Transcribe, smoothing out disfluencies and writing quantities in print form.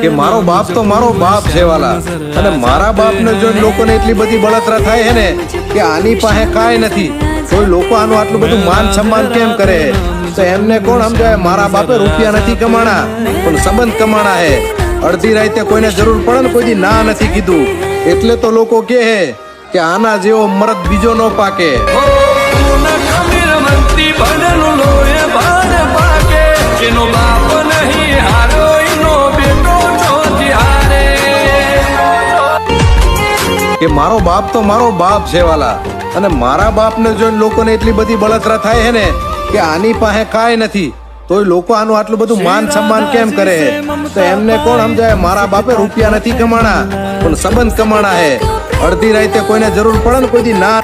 કે મારો બાપ તો મારો બાપ છે વાલા, અને મારા બાપને જોઈને લોકોને એટલી બધી બળતરા થાય છે ને કે આની પાસે કાંઈ નથી, કોઈ લોકો આનું આટલું બધું માન સન્માન કેમ કરે? તો એમને કોણ સમજાય? મારા બાપે રૂપિયા નથી કમાણા પણ સંબંધ કમાણા હે. અડધી રાતે કોઈને જરૂર પડે ને કોઈ દી ના નથી કીધું, એટલે તો લોકો કહે કે આના જેવો મરદ બીજો ન પાકે. કે મારો બાપ તો મારો બાપ છે વાલા, અને મારા બાપને જોઈને લોકોને એટલી બધી બળતરા થાય છે ને કે આની પાસે કાંઈ નથી, તોય લોકો આનું આટલું બધું માન સન્માન કેમ કરે? તો એમને કોણ સમજાય? મારા બાપે રૂપિયા નથી કમાણા પણ સંબંધ કમાણા હે. અડધી રાતે કોઈને જરૂર પડે ને કોઈ દી ના